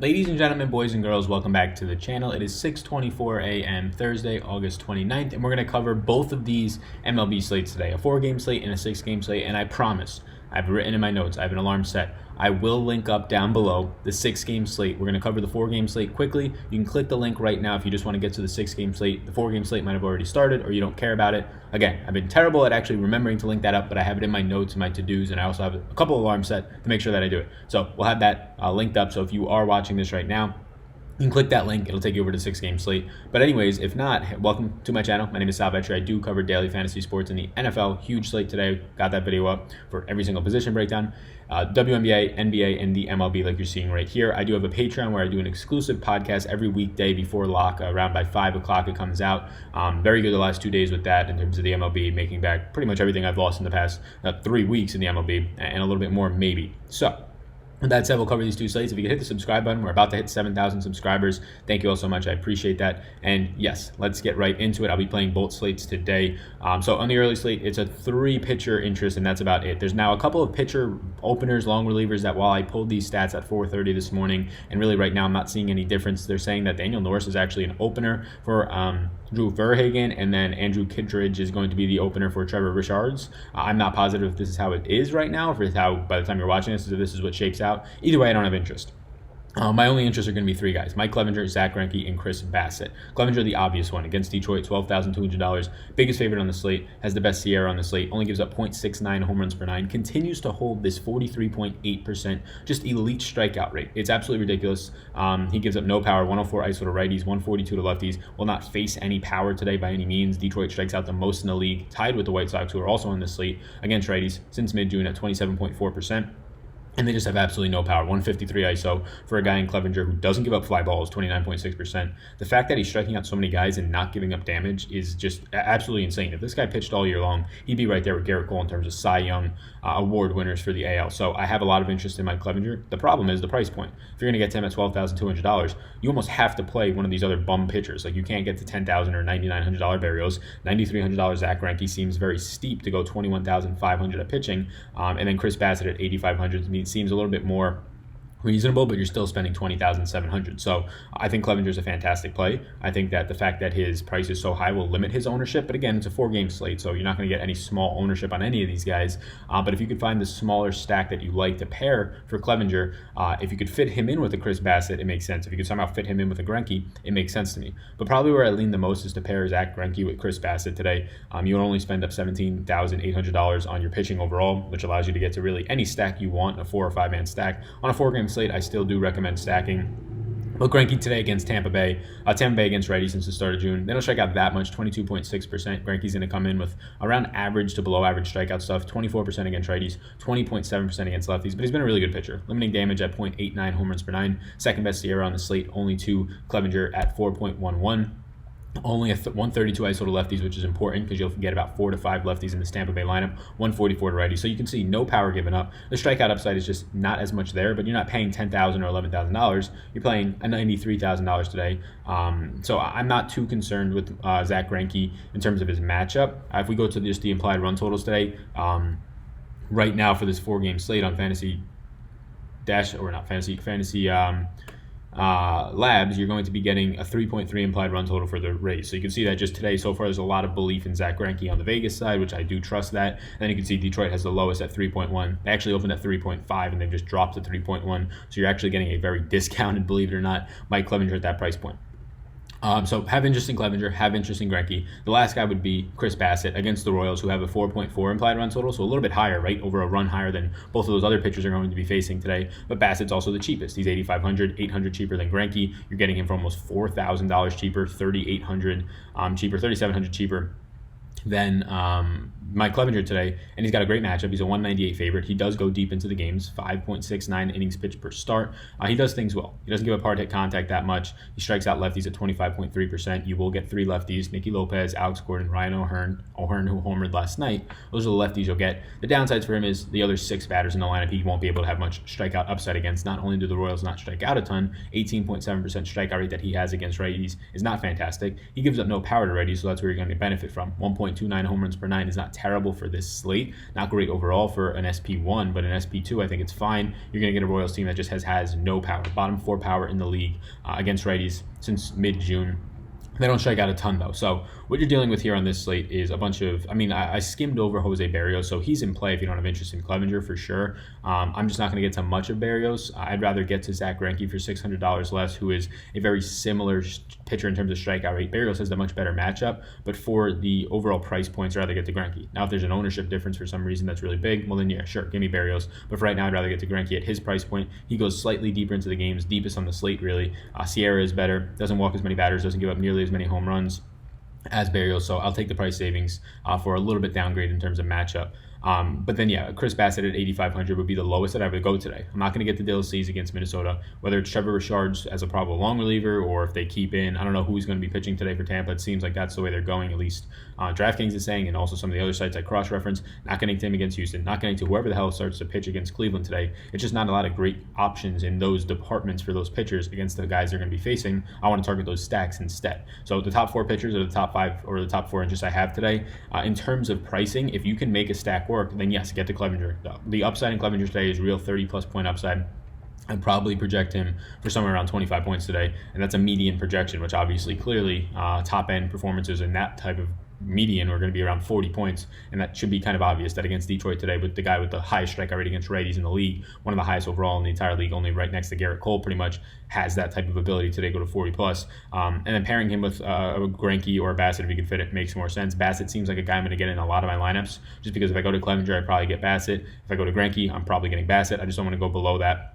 Ladies and gentlemen, boys and girls, welcome back to the channel. It is 6:24 a.m. Thursday, August 29th, and we're going to cover both of these MLB slates today, a 4-game slate and a 6-game slate, and I promise, I've written in my notes, I have an alarm set, I will link up down below the 6-game slate. We're going to cover the 4-game slate quickly. You can click the link right now if you just want to get to the 6-game slate. The 4-game slate might have already started or you don't care about it. Again, I've been terrible at actually remembering to link that up, but I have it in my notes and my to-dos, and I also have a couple alarms set to make sure that I do it. So we'll have that linked up. So if you are watching this right now, you can click that link. It'll take you over to the 6-game slate. But anyways, if not, welcome to my channel. My name is Sal Vetri. I do cover daily fantasy sports in the NFL. Huge slate today. Got that video up for every single position breakdown. WNBA, NBA, and the MLB like you're seeing right here. I do have a Patreon where I do an exclusive podcast every weekday before lock. Around by 5 o'clock it comes out. Very good the last 2 days with that in terms of the MLB, making back pretty much everything I've lost in the past 3 weeks in the MLB and a little bit more maybe. So with that said, we'll cover these two slates. If you could hit the subscribe button, we're about to hit 7,000 subscribers. Thank you all so much. I appreciate that. And yes, let's get right into it. I'll be playing both slates today. So on the early slate, it's a 3-pitcher interest, and that's about it. There's now a couple of pitcher openers, long relievers that while I pulled these stats at 4:30 this morning, and really right now I'm not seeing any difference. They're saying that Daniel Norris is actually an opener for Drew Verhagen, and then Andrew Kittredge is going to be the opener for Trevor Richards. I'm not positive if this is how it is right now, or if it's how by the time you're watching this, if this is what shakes out. Either way, I don't have interest. My only interests are going to be 3 guys: Mike Clevinger, Zach Greinke, and Chris Bassitt. Clevinger, the obvious one, against Detroit, $12,200. Biggest favorite on the slate, has the best Sierra on the slate, only gives up 0.69 home runs per 9, continues to hold this 43.8% just elite strikeout rate. It's absolutely ridiculous. He gives up no power, 104 ISO to righties, 142 to lefties, will not face any power today by any means. Detroit strikes out the most in the league, tied with the White Sox, who are also on the slate against righties since mid-June at 27.4%. And they just have absolutely no power. 153 ISO for a guy in Clevinger who doesn't give up fly balls, 29.6%. The fact that he's striking out so many guys and not giving up damage is just absolutely insane. If this guy pitched all year long, he'd be right there with Garrett Cole in terms of Cy Young award winners for the AL. So I have a lot of interest in Mike Clevinger. The problem is the price point. If you're going to get to him at $12,200, you almost have to play one of these other bum pitchers. Like, you can't get to $10,000 or $9,900 Berrios. $9,300 Zach Greinke seems very steep to go $21,500 at pitching. And then Chris Bassitt at $8,500 seems a little bit more reasonable, but you're still spending $20,700. So I think Clevinger's a fantastic play. I think that the fact that his price is so high will limit his ownership. But again, it's a 4-game slate, so you're not going to get any small ownership on any of these guys. But if you could find the smaller stack that you like to pair for Clevinger, if you could fit him in with a Chris Bassitt, it makes sense. If you could somehow fit him in with a Greinke, it makes sense to me. But probably where I lean the most is to pair Zach Greinke with Chris Bassitt today. You will only spend up $17,800 on your pitching overall, which allows you to get to really any stack you want, a 4 or 5-man stack. On a 4-game slate, I still do recommend stacking. But Greinke today against Tampa Bay against righty since the start of June. They don't strike out that much, 22.6%. Greinke's going to come in with around average to below average strikeout stuff, 24% against righties, 20.7% against lefties. But he's been a really good pitcher, limiting damage at 0.89 home runs per 9. Second best Sierra on the slate, only to Clevinger at 4.11. Only a 132 ISO to lefties, which is important because you'll get about 4 to 5 lefties in this Tampa Bay lineup, 144 to righties. So you can see no power given up. The strikeout upside is just not as much there, but you're not paying $10,000 or $11,000. You're playing a $93,000 today. So I'm not too concerned with Zach Greinke in terms of his matchup. If we go to just the implied run totals today, right now for this 4-game slate on fantasy labs, you're going to be getting a 3.3 implied run total for the Rays. So you can see that just today, so far, there's a lot of belief in Zach Greinke on the Vegas side, which I do trust that. And then you can see Detroit has the lowest at 3.1. They actually opened at 3.5, and they've just dropped to 3.1. So you're actually getting a very discounted, believe it or not, Mike Clevinger at that price point. So have interest in Clevinger, have interest in Greinke. The last guy would be Chris Bassitt against the Royals, who have a 4.4 implied run total, so a little bit higher, right? Over a run higher than both of those other pitchers are going to be facing today. But Bassitt's also the cheapest. He's $8,500, $800 cheaper than Greinke. You're getting him for almost $4,000 cheaper, $3,800 cheaper, $3,700 cheaper than Mike Clevinger today, and he's got a great matchup. He's a 198 favorite. He does go deep into the games, 5.69 innings pitched per start. He does things well. He doesn't give up hard hit contact that much. He strikes out lefties at 25.3%. You will get 3 lefties: Nicky Lopez, Alex Gordon, Ryan O'Hearn, who homered last night. Those are the lefties you'll get. The downsides for him is the other 6 batters in the lineup he won't be able to have much strikeout upside against. Not only do the Royals not strike out a ton, 18.7% strikeout rate that he has against righties is not fantastic. He gives up no power to righties, so that's where you're going to benefit from. 1.29 home runs per 9 is not terrible for this slate. Not great overall for an SP1, but an SP2, I think it's fine. You're going to get a Royals team that just has no power. Bottom 4 power in the league against righties since mid-June. They don't strike out a ton, though. So what you're dealing with here on this slate is a bunch of, I skimmed over Jose Berrios, so he's in play if you don't have interest in Clevenger for sure. I'm just not going to get to much of Berrios. I'd rather get to Zach Greinke for $600 less, who is a very similar pitcher in terms of strikeout rate. Berrios has a much better matchup, but for the overall price points, I'd rather get to Greinke. Now, if there's an ownership difference for some reason that's really big, well then yeah, sure, give me Berrios. But for right now, I'd rather get to Greinke at his price point. He goes slightly deeper into the games, deepest on the slate, really. Sierra is better, doesn't walk as many batters, doesn't give up nearly as many home runs as Berrios, so I'll take the price savings for a little bit downgrade in terms of matchup. But then, yeah, Chris Bassitt at 8,500 would be the lowest that I would go today. I'm not going to get the DLCs against Minnesota, whether it's Trevor Richards as a probable long reliever or if they keep in. I don't know who's going to be pitching today for Tampa. It seems like that's the way they're going, at least Draftkings is saying, and also some of the other sites I cross-reference. Not getting to him against Houston, not getting to whoever the hell starts to pitch against Cleveland today. It's just not a lot of great options in those departments for those pitchers against the guys they're going to be facing. I want to target those stacks instead. So the top 4 pitchers are the top 5 or the top 4 interests I have today. In terms of pricing, if you can make a stack work, then yes, get to Clevenger. The upside in Clevenger today is real 30-plus point upside. I'd probably project him for somewhere around 25 points today, and that's a median projection, which obviously clearly top-end performances in that type of median are going to be around 40 points, and that should be kind of obvious that against Detroit today, with the guy with the highest strikeout rate against righties in the league, one of the highest overall in the entire league, only right next to Garrett Cole pretty much, has that type of ability today, go to 40 plus. And then pairing him with a Greinke or a Bassitt, if he can fit it, makes more sense. Bassitt seems like a guy I'm going to get in a lot of my lineups, just because if I go to Clevenger, I probably get Bassitt. If I go to Greinke, I'm probably getting Bassitt. I just don't want to go below that.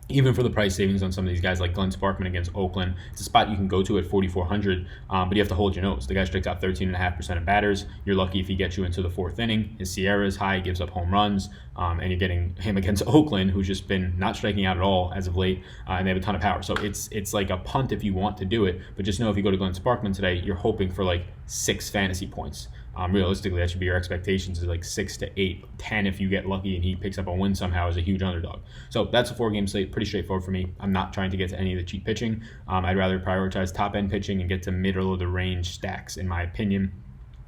Even for the price savings on some of these guys like Glenn Sparkman against Oakland, it's a spot you can go to at 4,400, but you have to hold your nose. The guy strikes out 13.5% of batters. You're lucky if he gets you into the 4th inning. His Sierra is high, gives up home runs, and you're getting him against Oakland, who's just been not striking out at all as of late, and they have a ton of power. So it's like a punt if you want to do it, but just know if you go to Glenn Sparkman today, you're hoping for like 6 fantasy points. Realistically, that should be your expectations, is like 6 to 8, 10 if you get lucky and he picks up a win somehow as a huge underdog. So that's a 4-game slate, pretty straightforward for me. I'm not trying to get to any of the cheap pitching. I'd rather prioritize top-end pitching and get to middle of the range stacks, in my opinion.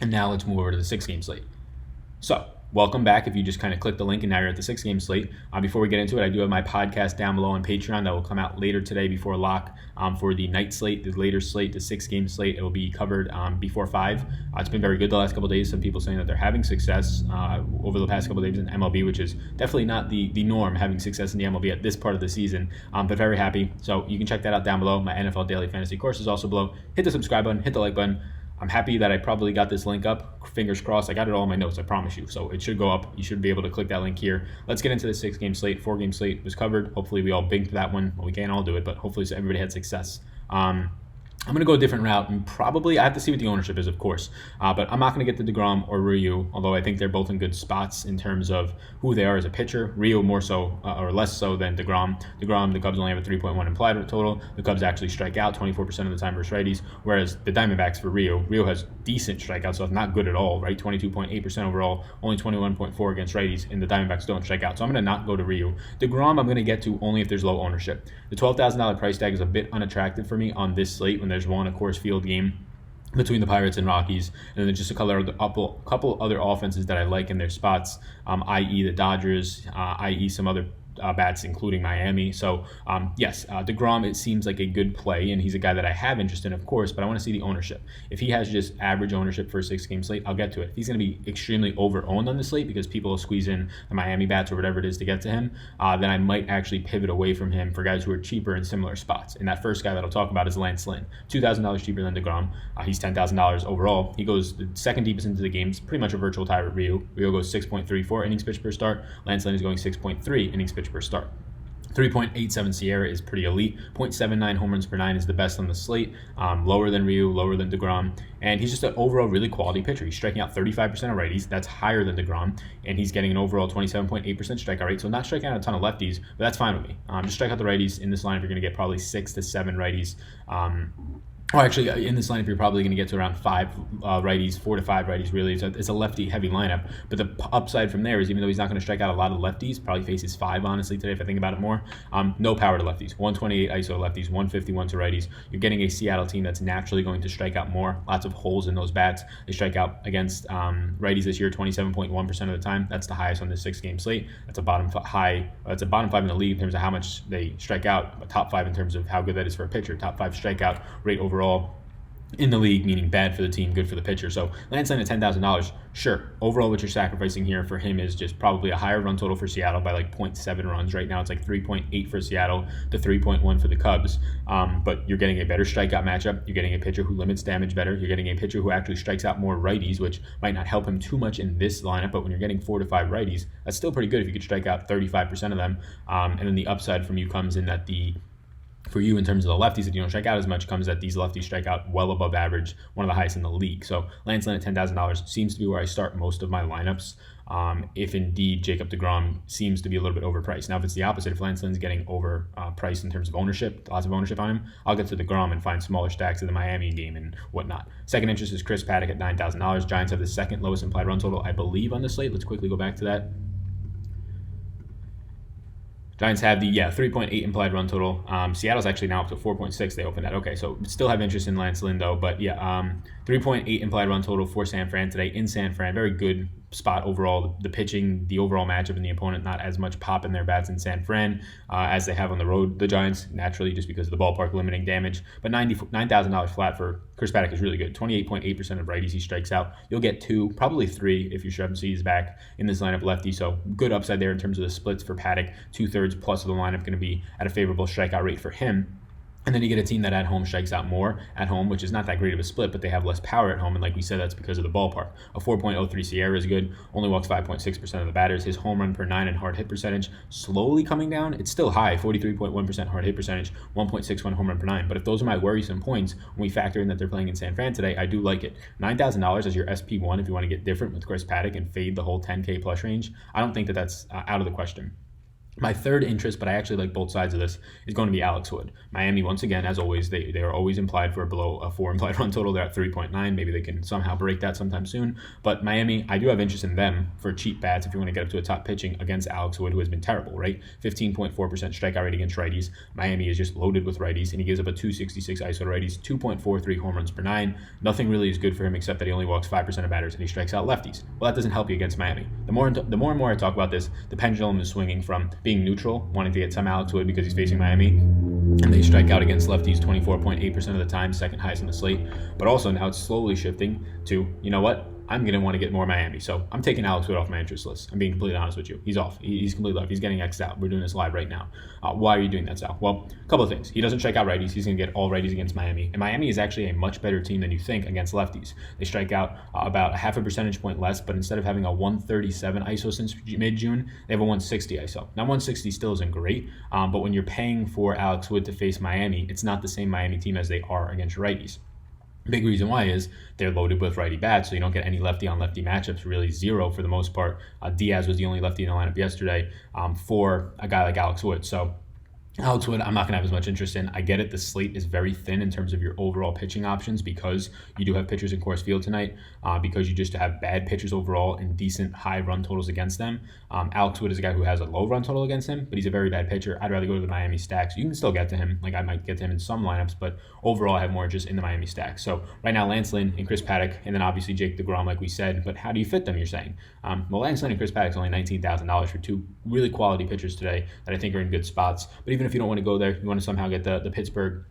And now let's move over to the 6-game slate. So welcome back if you just kind of click the link and now you're at the 6-game slate. Before we get into it, I do have my podcast down below on Patreon that will come out later today before lock for the night slate, the later slate, the 6-game slate. It will be covered before 5. It's been very good the last couple of days. Some people saying that they're having success over the past couple of days in MLB, which is definitely not the norm, having success in the MLB at this part of the season, but very happy. So you can check that out down below. My NFL Daily Fantasy course is also below. Hit the subscribe button, hit the like button. I'm happy that I probably got this link up. Fingers crossed. I got it all in my notes, I promise you. So it should go up. You should be able to click that link here. Let's get into the 6-game slate. 4-game slate was covered. Hopefully we all binked that one. Well, we can't all do it, but hopefully everybody had success. I'm going to go a different route, and probably I have to see what the ownership is, of course. But I'm not going to get to DeGrom or Ryu, although I think they're both in good spots in terms of who they are as a pitcher. Ryu more so or less so than DeGrom. DeGrom, the Cubs only have a 3.1 implied total. The Cubs actually strike out 24% of the time versus righties, whereas the Diamondbacks for Ryu has decent strikeouts, so it's not good at all, right? 22.8% overall, only 21.4 against righties, and the Diamondbacks don't strike out. So I'm going to not go to Ryu. DeGrom I'm going to get to only if there's low ownership. The $12,000 price tag is a bit unattractive for me on this slate when there's one a Coors Field game between the Pirates and Rockies, and then just a couple other offenses that I like in their spots, i.e. the Dodgers, i.e. some other bats, including Miami. So yes, DeGrom, it seems like a good play, and he's a guy that I have interest in, of course, but I want to see the ownership. If he has just average ownership for a 6-game slate, I'll get to it. If he's going to be extremely over-owned on the slate because people will squeeze in the Miami bats or whatever it is to get to him, then I might actually pivot away from him for guys who are cheaper in similar spots. And that first guy that I'll talk about is Lance Lynn, $2,000 cheaper than DeGrom. He's $10,000 overall. He goes the second deepest into the games, pretty much a virtual tie with Ryu. Ryu goes 6.34 innings pitched per start. Lance Lynn is going 6.3 innings pitched per start. 3.87 Sierra is pretty elite. 0.79 home runs per 9 is the best on the slate. Lower than Ryu, lower than DeGrom. And he's just an overall really quality pitcher. He's striking out 35% of righties. That's higher than DeGrom. And he's getting an overall 27.8% strikeout rate. So not striking out a ton of lefties, but that's fine with me. Just strike out the righties. In this lineup, you're going to get probably 6 to 7 righties. Oh, actually, in this lineup, you're probably going to get to around 4 to 5 righties, really. It's a lefty-heavy lineup. But the upside from there is, even though he's not going to strike out a lot of lefties, probably faces 5, honestly, today, if I think about it more, no power to lefties. 128 ISO lefties, 151 to righties. You're getting a Seattle team that's naturally going to strike out more. Lots of holes in those bats. They strike out against righties this year 27.1% of the time. That's the highest on this 6-game slate. That's a bottom 5 in the league in terms of how much they strike out, but top 5 in terms of how good that is for a pitcher. Top 5 strikeout rate overall in the league, meaning bad for the team, good for the pitcher. So Lance Lynn at $10,000, sure. Overall, what you're sacrificing here for him is just probably a higher run total for Seattle by like 0.7 runs. Right now, it's like 3.8 for Seattle to 3.1 for the Cubs. But you're getting a better strikeout matchup. You're getting a pitcher who limits damage better. You're getting a pitcher who actually strikes out more righties, which might not help him too much in this lineup. But when you're getting 4 to 5 righties, that's still pretty good if you could strike out 35% of them. And then the upside from you comes in that for you, in terms of the lefties that you don't strike out as much, comes that these lefties strike out well above average, one of the highest in the league. So Lance Lynn at $10,000 seems to be where I start most of my lineups. If indeed Jacob deGrom seems to be a little bit overpriced. Now, if it's the opposite, if Lance Lynn's getting overpriced in terms of ownership, lots of ownership on him, I'll get to deGrom and find smaller stacks of the Miami game and whatnot. Second interest is Chris Paddack at $9,000. Giants have the second lowest implied run total, I believe, on the slate. Let's quickly go back to that. Giants have the 3.8 implied run total. Seattle's actually now up to 4.6. They opened at. Okay, so still have interest in Lance Lynn though. But 3.8 implied run total for San Fran today in San Fran. Very good spot overall. The pitching, the overall matchup, and the opponent, not as much pop in their bats in San Fran as they have on the road. The Giants, naturally, just because of the ballpark limiting damage. But $9,000 flat for Chris Paddack is really good. 28.8% of righties he strikes out. You'll get 2, probably 3 if you Shrevsey is back in this lineup lefty. So good upside there in terms of the splits for Paddack. 2/3 plus of the lineup going to be at a favorable strikeout rate for him. And then you get a team that at home strikes out more at home, which is not that great of a split, but they have less power at home. And like we said, that's because of the ballpark. A 4.03 Sierra is good, only walks 5.6% of the batters. His home run per 9 and hard hit percentage slowly coming down. It's still high, 43.1% hard hit percentage, 1.61 home run per 9. But if those are my worrisome points, when we factor in that they're playing in San Fran today, I do like it. $9,000 as your SP1 if you want to get different with Chris Paddack and fade the whole 10K plus range. I don't think that that's out of the question. My third interest, but I actually like both sides of this, is going to be Alex Wood. Miami, once again, as always, they are always implied for below a 4 implied run total. They're at 3.9. Maybe they can somehow break that sometime soon. But Miami, I do have interest in them for cheap bats if you want to get up to a top pitching against Alex Wood, who has been terrible, right? 15.4% strikeout rate against righties. Miami is just loaded with righties, and he gives up a 266 ISO to righties, 2.43 home runs per 9. Nothing really is good for him except that he only walks 5% of batters and he strikes out lefties. Well, that doesn't help you against Miami. The more and more I talk about this, the pendulum is swinging from being neutral, wanting to get some Alex Wood because he's facing Miami, and they strike out against lefties 24.8% of the time, second highest on the slate. But also now it's slowly shifting to, you know what? I'm going to want to get more Miami. So I'm taking Alex Wood off my interest list. I'm being completely honest with you. He's off. He's completely off. He's getting X'd out. We're doing this live right now. Why are you doing that, Sal? Well, a couple of things. He doesn't strike out righties. He's going to get all righties against Miami. And Miami is actually a much better team than you think against lefties. They strike out about a half a percentage point less, but instead of having a 137 ISO since mid-June, they have a 160 ISO. Now, 160 still isn't great, but when you're paying for Alex Wood to face Miami, it's not the same Miami team as they are against righties. Big reason why is they're loaded with righty bats, so you don't get any lefty-on-lefty matchups, really zero for the most part. Diaz was the only lefty in the lineup yesterday for a guy like Alex Wood. So Alex Wood, I'm not going to have as much interest in. I get it. The slate is very thin in terms of your overall pitching options because you do have pitchers in Coors Field tonight, because you just have bad pitchers overall and decent high run totals against them. Alex Wood is a guy who has a low run total against him, but he's a very bad pitcher. I'd rather go to the Miami stacks. You can still get to him. Like I might get to him in some lineups, but overall I have more interest in the Miami stacks. So right now, Lance Lynn and Chris Paddack, and then obviously Jake deGrom, like we said. But how do you fit them, you're saying? Well, Lance Lynn and Chris Paddack's only $19,000 for 2 really quality pitchers today that I think are in good spots. But even if you don't want to go there, you want to somehow get the Pittsburgh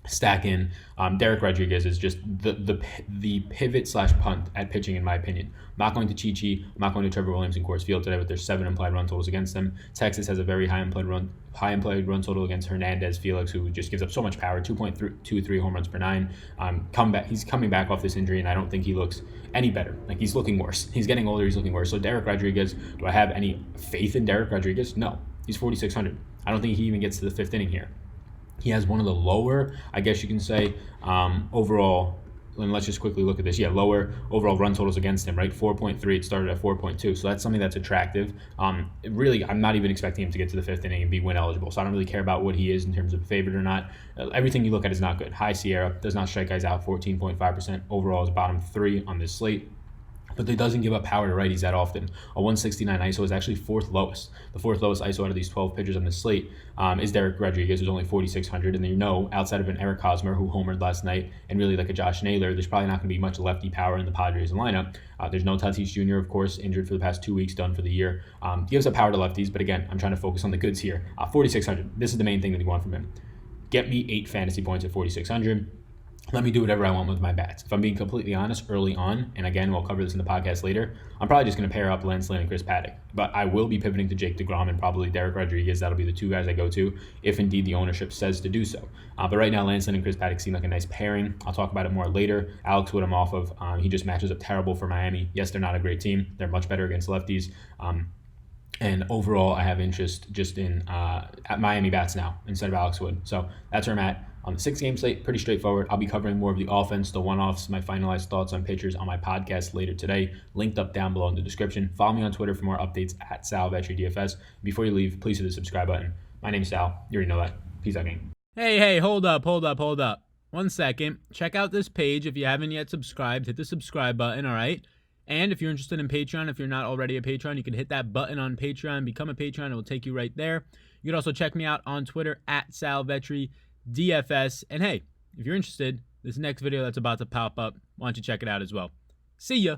stack in. Derek Rodriguez is just the pivot / punt at pitching, in my opinion. I'm not going to Chi-Chi. I'm not going to Trevor Williams in Coors Field today, but there's 7 implied run totals against them. Texas has a very high implied run total against Hernandez Felix, who just gives up so much power, 2.23 home runs per 9. He's coming back off this injury, and I don't think he looks any better. Like, he's looking worse. He's getting older. He's looking worse. So Derek Rodriguez, do I have any faith in Derek Rodriguez? No. He's 4,600. I don't think he even gets to the 5th inning here. He has one of the lower, I guess you can say, overall and let's just quickly look at this. Yeah, lower overall run totals against him, right? 4.3. It started at 4.2. So that's something that's attractive. Really, I'm not even expecting him to get to the fifth inning and be win eligible. So I don't really care about what he is in terms of favorite or not. Everything you look at is not good. High Sierra does not strike guys out. 14.5% overall is bottom 3 on this slate. But he doesn't give up power to righties that often. A 169 ISO is actually fourth lowest. The fourth lowest ISO out of these 12 pitchers on the slate is Derek Rodriguez, who's only 4,600. And then outside of an Eric Hosmer, who homered last night, and really like a Josh Naylor, there's probably not going to be much lefty power in the Padres lineup. There's no Tatis Jr., of course, injured for the past 2 weeks, done for the year. Gives up power to lefties, but again, I'm trying to focus on the goods here. 4,600. This is the main thing that you want from him. Get me 8 fantasy points at 4,600. Let me do whatever I want with my bats. If I'm being completely honest, early on, and again, we'll cover this in the podcast later, I'm probably just going to pair up Lance Lynn and Chris Paddock. But I will be pivoting to Jake DeGrom and probably Derek Rodriguez. That'll be the 2 guys I go to, if indeed the ownership says to do so. But right now, Lance Lynn and Chris Paddock seem like a nice pairing. I'll talk about it more later. Alex Wood I'm off of. He just matches up terrible for Miami. Yes, they're not a great team. They're much better against lefties. And overall, I have interest just in at Miami bats now instead of Alex Wood. So that's where I'm at. On the 6-game slate, pretty straightforward. I'll be covering more of the offense, the one-offs, my finalized thoughts on pitchers on my podcast later today, linked up down below in the description. Follow me on Twitter for more updates at Mlb Dfs. Before you leave, please hit the subscribe button. My name's Sal. You already know that. Peace out, gang. Hey, hold up. 1 second. Check out this page. If you haven't yet subscribed, hit the subscribe button, all right? And if you're interested in Patreon, if you're not already a Patreon, you can hit that button on Patreon, become a Patreon, it will take you right there. You can also check me out on Twitter at Mlb Dfs. And hey, if you're interested, this next video that's about to pop up, why don't you check it out as well. See ya.